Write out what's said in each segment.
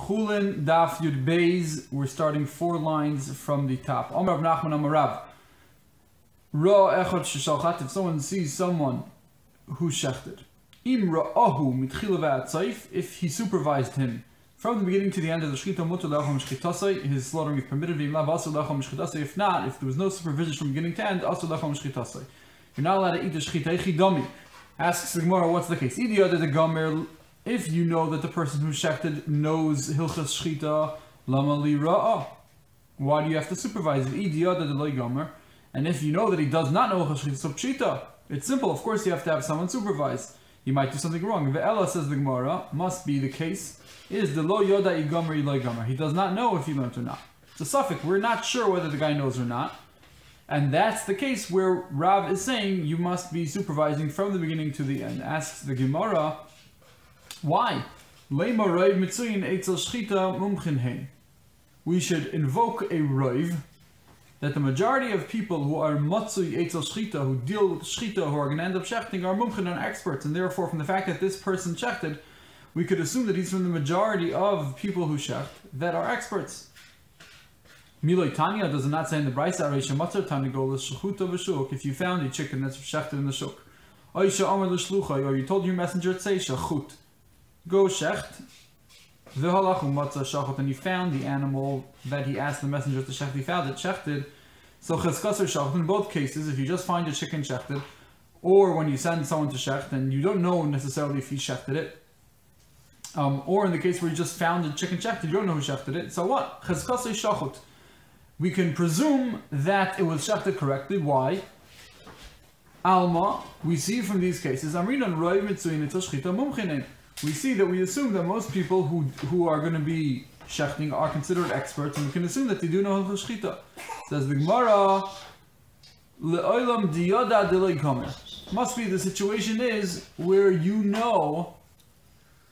Chulin, Daf Yomi Page. We're starting 4 lines from the top. Amar Rav Nachman Amar Rav. Ra echad sheshalchat. If someone sees someone who shechted, im ra'ahu mitchila v'atzayif. If he supervised him from the beginning to the end of the shechita mutar le'achom shchitasei, his slaughtering is permitted. V'im lav asur le'achom shchitasei. If not, if there was no supervision from beginning to end, asur le'achom shchitasei. You're not allowed to eat the shechita chidami. Asks the Gemara, what's the case? Idiyot the gomer. If you know that the person who shechted knows hilchas shchita, lama li ra'ah. Why do you have to supervise it? Idiyot the loy gomer. And if you know that he does not know hilchas shchita, so pshita. It's simple. Of course, you have to have someone supervise. He might do something wrong. Ve'ela, says the Gemara, must be the case. Is the lo yoda igomer loy gomer. He does not know if he learned or not. It's a suffix. We're not sure whether the guy knows or not. And that's the case where Rav is saying you must be supervising from the beginning to the end. Asks the Gemara, why? We should invoke a roiv that the majority of people who are matzui etzel shchita, who deal with shchita, who are going to end up shechting, are mumchin and experts. And therefore, from the fact that this person shechted, we could assume that he's from the majority of people who shecht that are experts. Miloi Tanya, does it not say in the Brisa, Reisha Matzar Tanya Golas Shechuta v'Shuk, if you found a chicken that's shechted in the shuk, Oisha Amar l'Shluchai, or you told your messenger to say Shechut, go shecht, v'halachu matzah shachot, and he found the animal that he asked the messenger to shecht, he found it shechted, so cheskasar shachot, in both cases, if you just find a chicken shechted, or when you send someone to shecht, and you don't know necessarily if he shechted it, or in the case where you just found a chicken shechted, you don't know who shechted it, so what? Cheskasar shachot. We can presume that it was shechted correctly. Why? Alma, we see from these cases, we see that we assume that most people who are going to be shechting are considered experts, and we can assume that they do know hilchos shchita. Says the Gemara, le'olam diyoda delay kamer. Must be the situation is where you know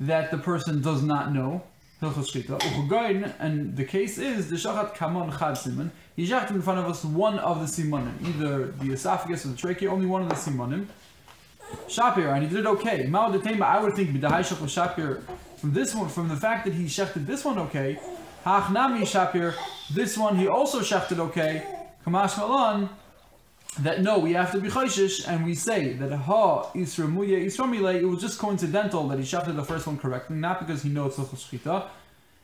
that the person does not know hilchos shchita. And the case is the shachat kamon chad siman. He shechted in front of us one of the simanim, either the esophagus or the trachea, only one of the simanim. Shapir, and he did it okay. I would think Shapir from this one, from the fact that he shechted this one okay. Hachnami Shapir, this one he also shechted okay. Kamash Malan, that no, we have to be chayshish, and we say that ha Isra Muye Isra Milei, it was just coincidental that he shechted the first one correctly, not because he knows hilchos shchita.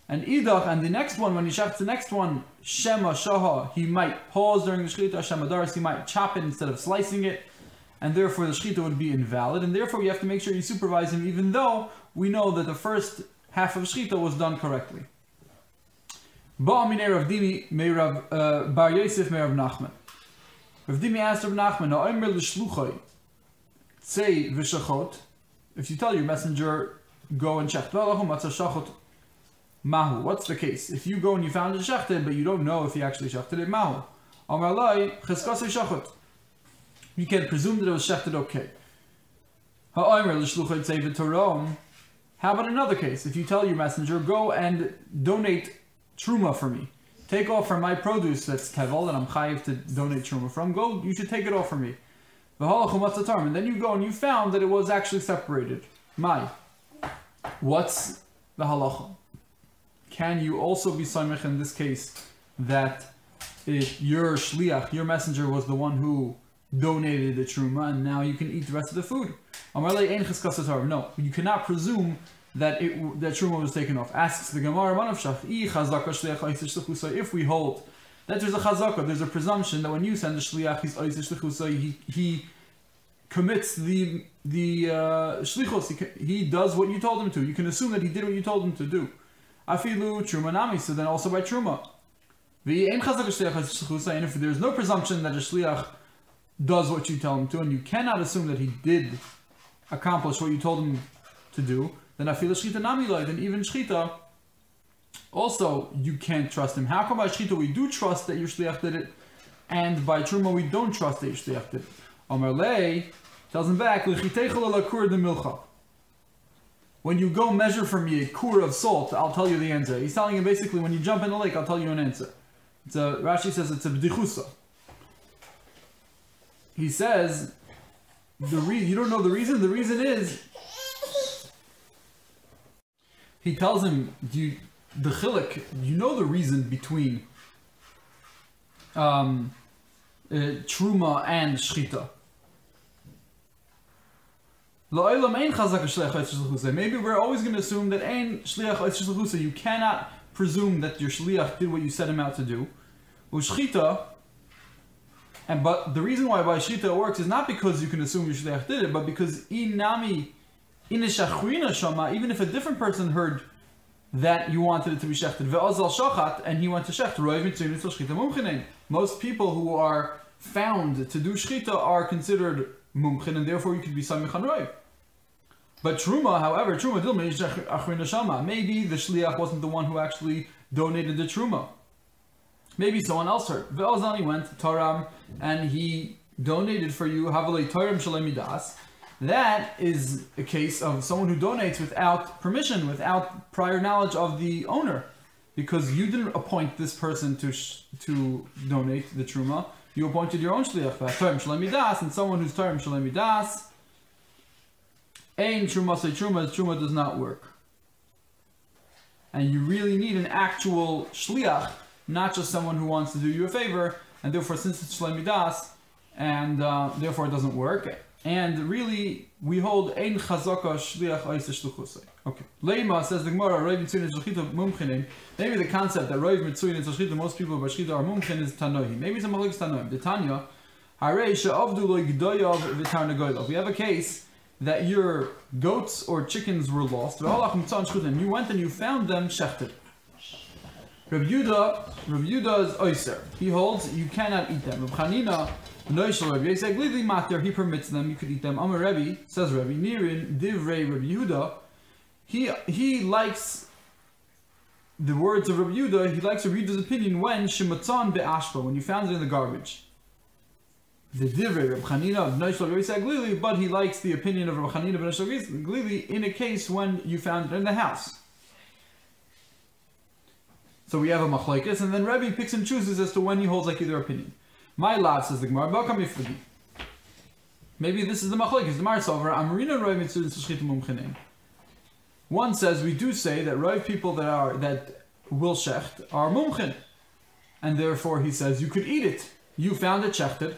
And idach, and the next one, when he shechts the next one, Shema Shaha, he might pause during the shchita. Shema Daris, he might chop it instead of slicing it. And therefore the shechita would be invalid, and therefore we have to make sure you supervise him, even though we know that the first half of shechita was done correctly. Ba'amine Rav Dimi me Rav Bar Yosef me Rav Nachman. Rav Dimi asked Rav Nachman, "Ha'omer l'shluchai tzei v'shachot." If you tell your messenger, go and check. Mahu. What's the case? If you go and you found it shechted, but you don't know if he actually shechted it, mahu. Amar lai cheskasei shachot. You can presume that it was shechted okay. How about another case? If you tell your messenger, go and donate truma for me. Take off from my produce that's tevel, that I'm chayiv to donate truma from. Go, you should take it off for me. And then you go and you found that it was actually separated. What's the halacha? Can you also be samech in this case that if your shliach, your messenger, was the one who donated the truma, and now you can eat the rest of the food? No, you cannot presume that that truma was taken off. Asks the Gemara, if we hold that there's a chazaka, there's a presumption that when you send the shliach, he commits the shlichos, he does what you told him to. You can assume that he did what you told him to do. Afilu truma nami, so then also by truma. And if there's no presumption that a shliach does what you tell him to, and you cannot assume that he did accomplish what you told him to do, then afilu shchita nami loy, then even shchita, also you can't trust him. How come by shchita we do trust that your shliach did it, and by truma we don't trust that your shliach did it? Omer lei tells him back, when you go measure for me a kur of salt, I'll tell you the answer. He's telling him basically, when you jump in the lake, I'll tell you an answer. Rashi says it's a b'dichusa. He says, you don't know the reason? The reason is, he tells him, the chilek, you know the reason between truma and shchita. Maybe we're always going to assume that ein shliach oitz shluchusa. You cannot presume that your shliach did what you set him out to do. Ushchita, but the reason why by shchita it works is not because you can assume your shliach did it, but because inami inishachurina shama, even if a different person heard that you wanted it to be shechted, ve'azal shachat, and he went to shecht, roiv mitzvah shchita mumchinen. Most people who are found to do shchita are considered mumchin, and therefore you could be samich on roiv. But truma, however, truma dilma achrina shama. Maybe the shliach wasn't the one who actually donated the truma. Maybe someone else heard. Ve'azani went taram, and he donated for you havalei taram shalem midas. That is a case of someone who donates without permission, without prior knowledge of the owner, because you didn't appoint this person to donate the truma. You appointed your own shliach, taram shalem midas, and someone who's taram shalem midas. Ein truma say truma does not work, and you really need an actual shliach, not just someone who wants to do you a favor, and therefore since it's shalem midas, and therefore it doesn't work. And really, we hold ein chazaka shliach oiseh shluchusay. Okay. Leima says the Gemara, roiv mitzuyin shchita mumchinin. Maybe the concept that roiv mitzuyin shchita, most people by shchita are mumchin, is tanohi. Maybe it's a machlokes tanoim. The Tanya, harei she'avdu lo gdoyav v'tarnagoylav. We have a case that your goats or chickens were lost. You went and you found them shechted. Rabbi Yehuda is oiser. He holds you cannot eat them. Rabbi Chanina, he permits them, you could eat them. Amar Rebbe, says Rebbe, Nirin, Divrei Rabbi Yehuda, he likes the words of Rabbi Yehuda, he likes to read his opinion when Shematzon be'ashpa, when you found it in the garbage. The Divrei Rabbi Chanina, but he likes the opinion of Rabbi Chanina in a case when you found it in the house. So we have a machlekes, and then Rebbe picks and chooses as to when he holds like either opinion. My lad, says the Gemara, maybe this is the machlekes, the Marsover, Amarina Roiv Mitzvah Shchita Mumchinen. One says we do say that Roiv people that will shecht are mumchin, and therefore he says you could eat it. You found it shechted,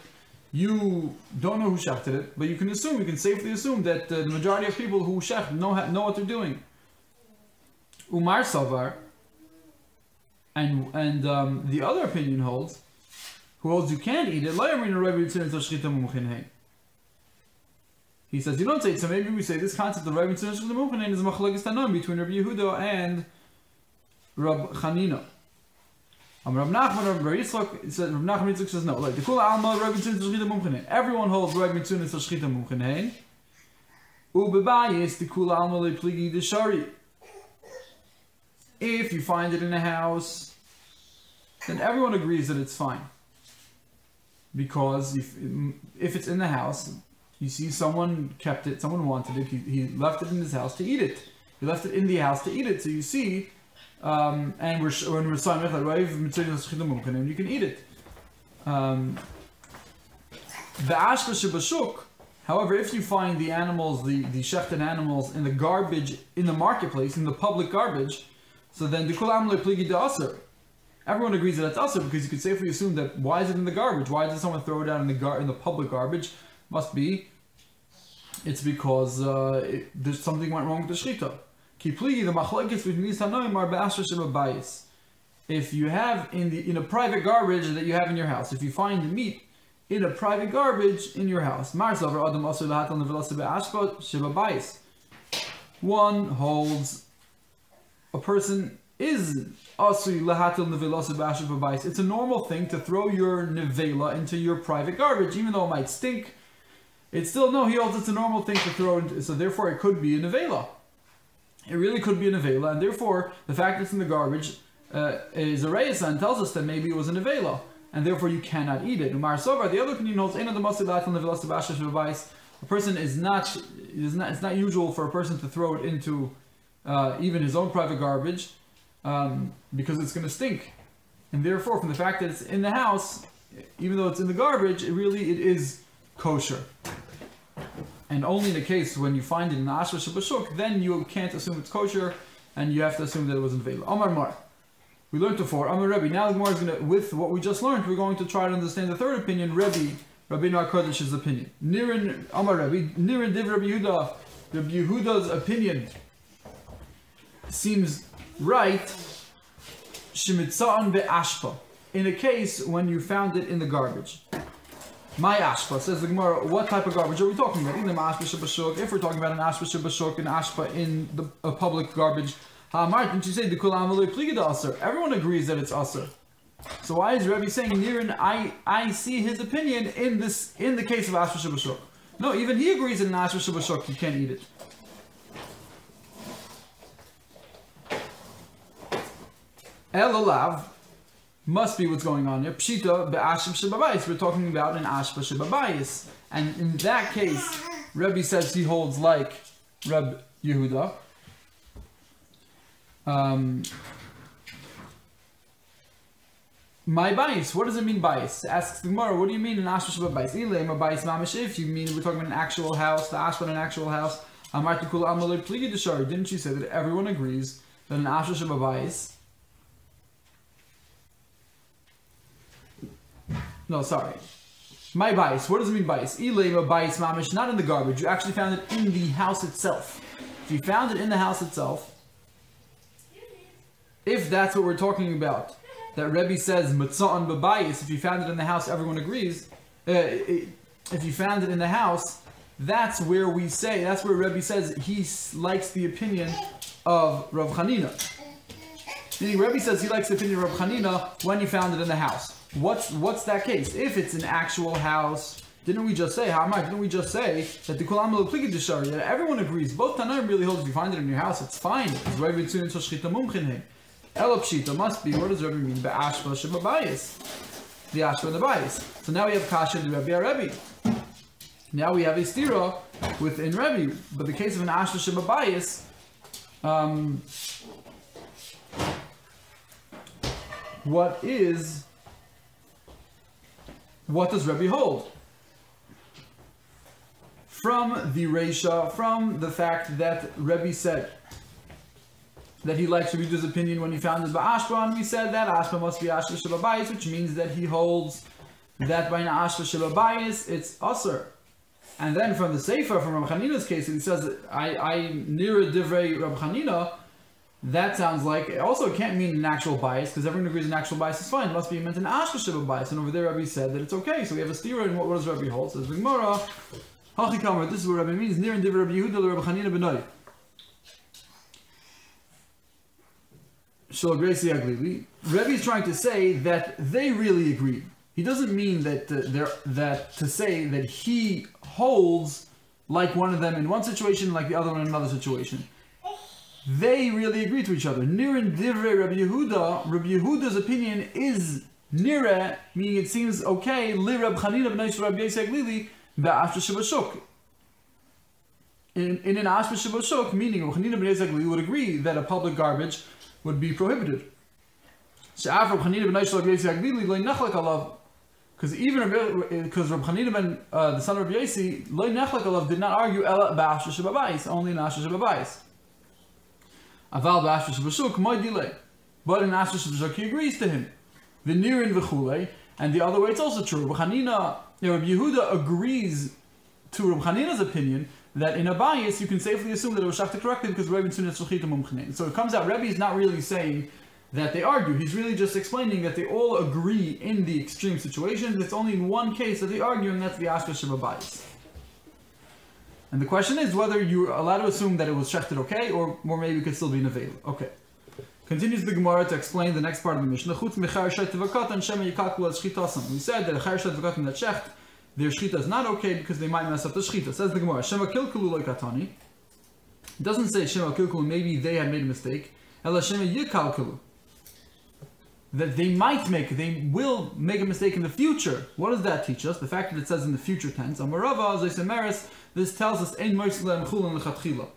you don't know who shechted it, but you can safely assume that the majority of people who shecht know what they're doing. Umar Savar, and the other opinion holds, who holds you can't eat it. He says you don't say it, so maybe we say this concept of Rabbi Tzimtzum Mumchanin is a machlokes tanom between Rabbi Yehuda and Rabbi Chanina. Rabbi Nachman, Rabbi Yitzchak says no. Like the Kula Alma, Rabbi Tzimtzum Mumchanin. Everyone holds Rabbi Tzimtzum Mumchanin. Ubebayis the Kula Alma lepligi deshari. If you find it in a house, then everyone agrees that it's fine. Because if it's in the house, you see someone kept it, someone wanted it, he left it in his house to eat it. He left it in the house to eat it. So you see, and we're saying and you can eat it. However, if you find the animals, the shechted animals in the garbage, in the marketplace, in the public garbage, so then the kulam lepligi de aser. Everyone agrees that it's aser because you could safely assume that why is it in the garbage? Why did someone throw it out in the public garbage? Must be it's because there's something went wrong with the shechita. Ki pligi the machlokes between these tanoim are be'asher shebabayis. If you have in a private garbage that you have in your house, if you find the meat in a private garbage in your house, one holds a person is asui lahatil nevelasa b'asher b'bayis. It's a normal thing to throw your nevela into your private garbage, even though it might stink. It's still he holds it's a normal thing to throw into, so therefore it could be a nevela. It really could be a nevela, and therefore the fact that it's in the garbage is a reisa and tells us that maybe it was a nevela, and therefore you cannot eat it. Umar Sovar, the other opinion holds a person it's not usual for a person to throw it into even his own private garbage because it's going to stink, and therefore from the fact that it's in the house, even though it's in the garbage, it is kosher. And only in the case when you find it in the Ashra Shabashuk, then you can't assume it's kosher, and you have to assume that it wasn't Vela. Amar Mar. We learned before, Amar Rebbe. Now the Gemara is going to, with what we just learned, we're going to try to understand the third opinion, Rabbi Kodesh's opinion. Nirin Amar Rebbe, Nirin Div Rabbi Yehuda. Rabbi Yehuda's opinion seems right. Shemitza'an be'ashpa. In a case when you found it in the garbage. My ashpa, says the Gemara, what type of garbage are we talking about? If we're talking about an ashpa shebashuk, an ashpa in a public garbage, didn't you say the kulam pligid aser? Everyone agrees that it's aser. So why is Rabbi saying Nirin? I see his opinion in the case of ashpa shebashuk. No, even he agrees that in ashpa shebashuk you can't eat it. El must be what's going on here. Pshita be'ashim shebabayis. We're talking about an ashpa shebabayis, and in that case, Rebbe says he holds like Reb Yehuda. My bias. What does it mean bias? Asks the Gemara. What do you mean an ashpa shebabayis? Ilay ma bias mamish. If you mean we're talking about an actual house, the ashpa in an actual house. Amarti kula amalei pligi deshari. Didn't you say that everyone agrees that an ashpa shebabayis? No, sorry. My bias. What does it mean bias? Ilema bias mamish, not in the garbage. You actually found it in the house itself. If you found it in the house itself, if that's what we're talking about, that Rebbe says matza'an b'bayis, if you found it in the house, everyone agrees. If you found it in the house, that's where we say, that's where Rebbe says he likes the opinion of Rav Chanina. Meaning Rebbe says he likes the opinion of Rav Chanina when you found it in the house. What's that case? If it's an actual house, didn't we just say that the kulam l'pligid deshari, that everyone agrees, both Tanaim really hold if you find it in your house, it's fine. It's Rebbe Tzun to shchita mumchin. Ela pshita must be, what does Rebbe mean? Be'ashpa shebabayis. The ashpa and the bayis. So now we have kasha and Rebbe Rebbe. Now we have a stira within Rebbe. But the case of an ashpa shebabayis, what does Rebbe hold? From the Reisha, from the fact that Rebbe said that he likes Rebbe's opinion when he found his ba'ashpa, and we said that ashpa must be ashpa shebabayis, which means that he holds that by an ashpa shebabayis it's aser. And then from the Sefer, from Rabbi Chanina's case, he says, I near a divrei Rabbi Chanina. That sounds like, it also can't mean an actual bias, because everyone agrees an actual bias is fine. It must be meant an ashka sheba bias. And over there Rabbi said that it's okay. So we have a stira, and what does Rabbi hold? Says the Gemara, Hachi Kamer, this is what Rabbi means, near and div Rabbi Yehuda le Rabbi Chanina benoi. Shal Gracie Aglili. Rabbi is trying to say that they really agree. He doesn't mean that to say that he holds like one of them in one situation, like the other one in another situation. They really agree to each other. Nirin divrei Rabbi Yehuda. Rabbi Yehuda's opinion is nira, meaning it seems okay. Li Rabbi Chanina b'nai Rabbi Yisrael Glili ba'ashpa shebashuk. In an ashpa shebashuk, meaning Rabbi Chanina b'nai Yisrael Glili would agree that a public garbage would be prohibited. She'af Rabbi Chanina b'nai Rabbi Yisrael Glili lo nechlek alav. Because Rabbi Chanina ben the son of Rabbi Yisi lo nechlek alav did not argue ela ba'ashpa shebabayis, only in ashpa shebabayis. Aval b'ashpa shebashuk my delay, but in ashpa shebashuk he agrees to him. The nirin v'chulei, and the other way it's also true. Rabbi Yehuda agrees to Rabbi Chanina's opinion that in a bias you can safely assume that it was shachta corrected because Rebbe Tzun shchita mumchinen. So it comes out Rebbe is not really saying that they argue. He's really just explaining that they all agree in the extreme situations. It's only in one case that they argue, and that's the ashpa shebabayis. And the question is whether you're allowed to assume that it was shechted okay, or maybe it could still be neveil. Okay. Continues the Gemara to explain the next part of the Mishnah. We said that a chayr shet v'katan that shecht, their shchita is not okay because they might mess up the shchita. Says the Gemara, Shema kilkulu loy katani. It doesn't say Shema kilkulu, maybe they had made a mistake. Ela Shema yikalkulu. That they will make a mistake in the future. What does that teach us? The fact that it says in the future tense. Amarava, Zaysemeres, this tells us, Ein Moislem Chulin L'chatchila.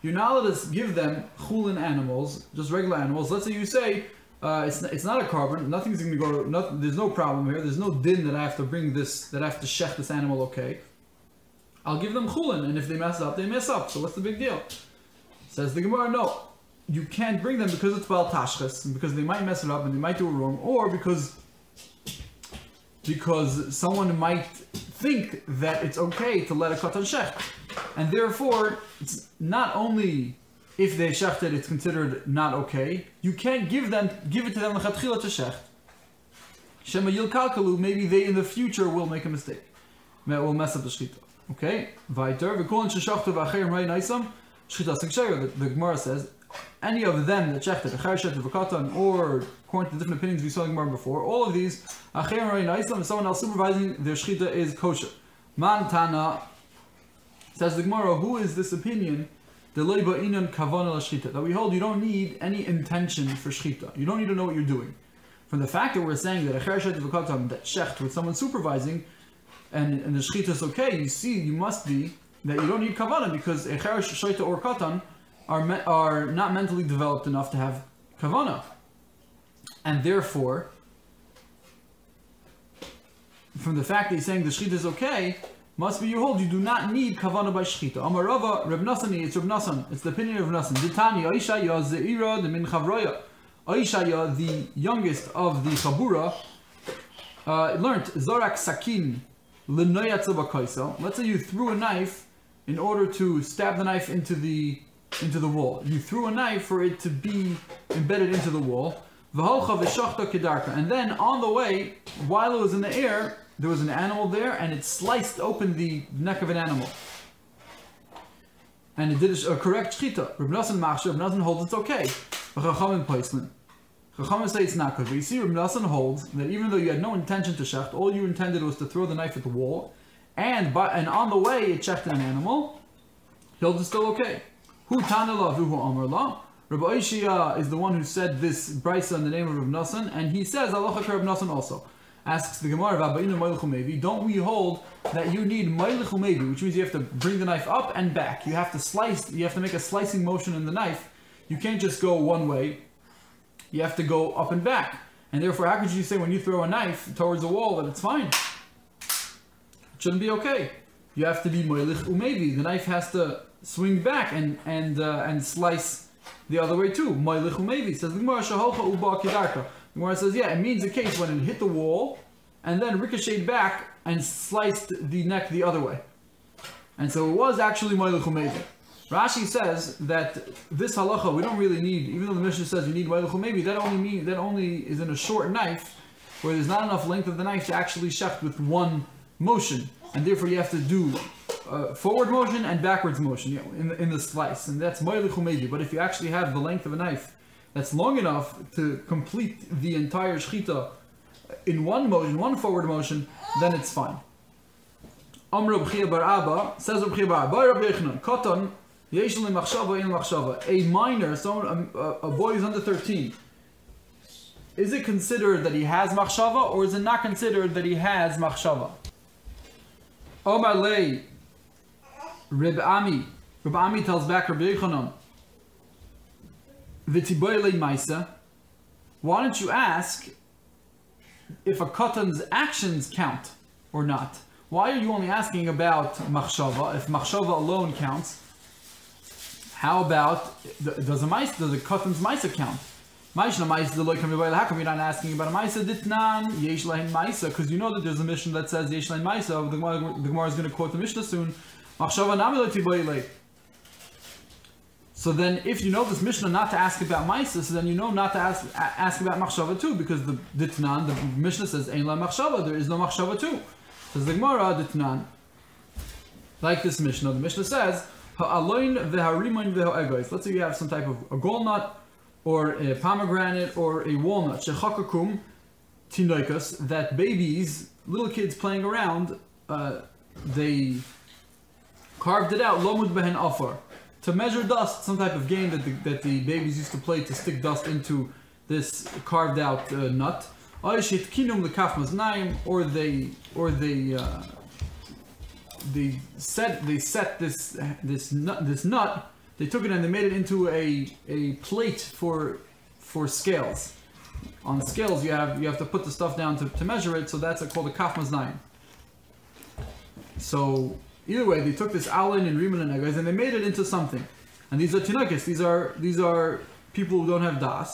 You're not allowed to give them Chulin animals, just regular animals. Let's say you say, it's not a carbon, nothing's going to go, there's no problem here, there's no din that I have to bring this, that I have to shech this animal okay. I'll give them Chulin, and if they mess up, they mess up. So what's the big deal? Says the Gemara, no. you can't bring them because it's bal tashchis, and because they might mess it up and they might do it wrong, or because someone might think that it's okay to let a katan shecht, and therefore it's not only if they shechted it's considered not okay. You can't give it to them lechatchila to shecht. Shema yilkalkalu, maybe they in the future will make a mistake, will mess up the shechita. Okay, weiter. V'kolin sheshachtu v'acherim rei naisam shechita sekshera. The Gemara says any of them that shechted a chershet v'katan, or according to the different opinions we saw in Gemara before, all of these acherim rei naisam, someone else supervising their shechita is kosher. Man Tana, says the Gemara, who is this opinion? The loiba inan kavana la shechita, that we hold you don't need any intention for shechita. You don't need to know what you're doing. From the fact that we're saying that a chershet v'katan, that shecht with someone supervising, and the shechita is okay, you must be that you don't need kavana, because a cheresh, shaita, or katan are not mentally developed enough to have kavana, and therefore, from the fact that he's saying the shechita is okay, must be you hold you do not need kavana by shechita. Amar Rava, Reb Nasani, it's Reb Nasan, it's the opinion of Reb Nasan. Ditani Aishaya zeira de min chavroya. Aishaya, the youngest of the chabura, learned zorak sakin. Let's say you threw a knife in order to stab the knife into the wall. You threw a knife for it to be embedded into the wall. And then on the way, while it was in the air, there was an animal there, and it sliced open the neck of an animal. And it did a correct shechita. Reb Nasan holds it's okay. Chachamim say it's not good, but you see, Rabbi Eliyahu holds that even though you had no intention to shecht, all you intended was to throw the knife at the wall, and on the way it shechted an animal, he'll it's still okay. Hu tanela v'hu amar la. Rabbi Oishia is the one who said this brisa in the name of Rabbi Nasan, and he says halacha Rabbi Nasan also. Asks the Gemara, don't we hold that you need meilich umevi, which means you have to bring the knife up and back. You have to make a slicing motion in the knife. You can't just go one way. You have to go up and back. And therefore, how could you say when you throw a knife towards a wall that it's fine? It shouldn't be okay. You have to be moilich umevi. The knife has to swing back and slice the other way too. Moilich umevi. Says the Gemara, shaholcha uba kedarka. The Gemara says, yeah, it means the case when it hit the wall and then ricocheted back and sliced the neck the other way. And so it was actually moilich umevi. Rashi says that this halacha we don't really need, even though the Mishnah says you need meilich umevi, that only is in a short knife where there's not enough length of the knife to actually shecht with one motion, and therefore you have to do forward motion and backwards motion in the slice, and that's meilich umevi. But if you actually have the length of a knife that's long enough to complete the entire shechita in one motion, one forward motion, then it's fine. Amr Rabbi Bar Abba says Rabbi Bar Abba Katan. A minor, a boy who's under 13, is it considered that he has machshava, or is it not considered that he has machshava? Omar lei, Reb Ami tells back Rabbi Yochanan, v'tiboy lei maisa. Why don't you ask if a katan's actions count or not? Why are you only asking about machshava? If machshava alone counts, how about does a katan's maisa count? How come you're not asking about a maisa? Ditnan yesh lahin maisa, because you know that there's a Mishnah that says yesh lahin maisa. The Gemara is going to quote the Mishnah soon. So then, if you know this Mishnah not to ask about maisa, so then you know not to ask about machshava too, because the ditnan, the Mishnah says ein la machshava, there is no machshava too. Says the Gemara ditnan, like this Mishnah. The Mishnah says ha'aloin v'harimun v'ha'egois. Let's say you have some type of a gallnut, or a pomegranate, or a walnut, shechakakum tinoikas, that babies, little kids playing around, they carved it out, lomud behen afar, to measure dust, some type of game that the babies used to play to stick dust into this carved out nut. Or they set this nut. They took it and they made it into a plate for scales. On scales, you have to put the stuff down to measure it. So that's called a kaf maznayim. So either way, they took this alin and riman and egos and they made it into something. And these are tinokis. These are people who don't have das,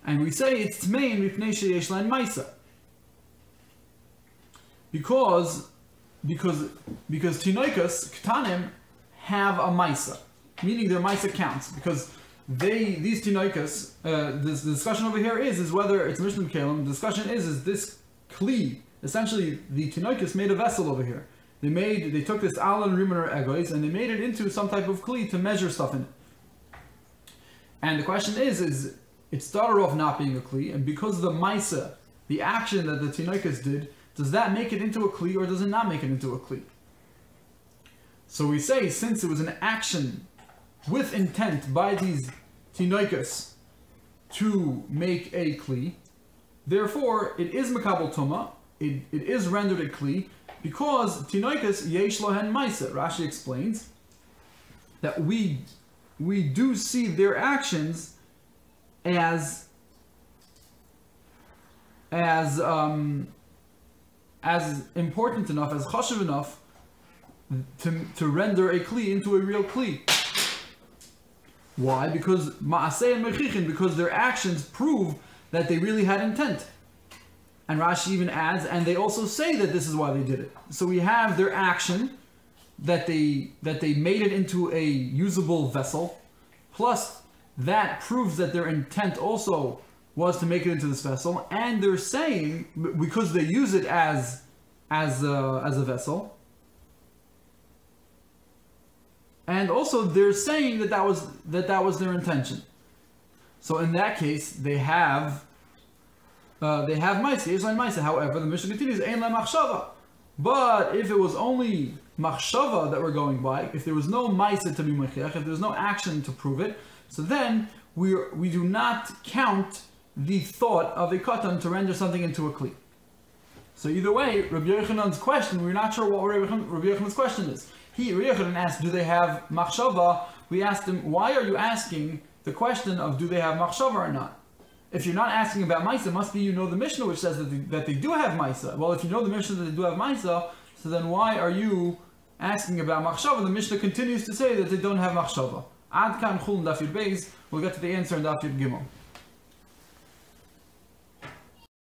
and we say it's tmein mipnei sheyesh lahen maisa. Because tinoikas ktanim have a maisa, meaning their maisa counts, because these tinoikas, the discussion over here is whether it's Mishnah Kerem. The discussion is this kli, essentially the tinoikas made a vessel over here. They took this alan rimer egois and they made it into some type of kli to measure stuff in it. And the question is it started off not being a kli, and because of the maisa, the action that the tinoikas did, does that make it into a kli or does it not make it into a kli? So we say, since it was an action with intent by these tinoikas to make a kli, therefore it is makabel tuma, it is rendered a kli, because tinoikas yesh lohen maisa. Rashi explains that we do see their actions as important enough, as chashuv enough to render a kli into a real kli. Why? Because ma'aseh and mechichin, because their actions prove that they really had intent. And Rashi even adds, and they also say that this is why they did it. So we have their action, that they made it into a usable vessel, plus that proves that their intent also was to make it into this vessel, and they're saying, because they use it as a vessel, and also they're saying that was their intention. So in that case, they have ma'aseh. However, the Mishnah continues, ein la machshava. But if it was only machshava that we're going by, if there was no ma'aseh to be mechiach, if there's no action to prove it, so then we do not count the thought of a katan to render something into a kli. So either way, Rabbi Yochanan's question, we're not sure what Rabbi Yochanan's question is. Rabbi Yochanan asked, do they have machshava? We asked him, why are you asking the question of do they have machshava or not? If you're not asking about maisa, it must be you know the Mishnah which says that they do have maisa. Well, if you know the Mishnah that they do have maisa, so then why are you asking about machshava? The Mishnah continues to say that they don't have machshava. Ad kan Chulin Daf Yomi Page. We'll get to the answer in Daf Yomi Gimel.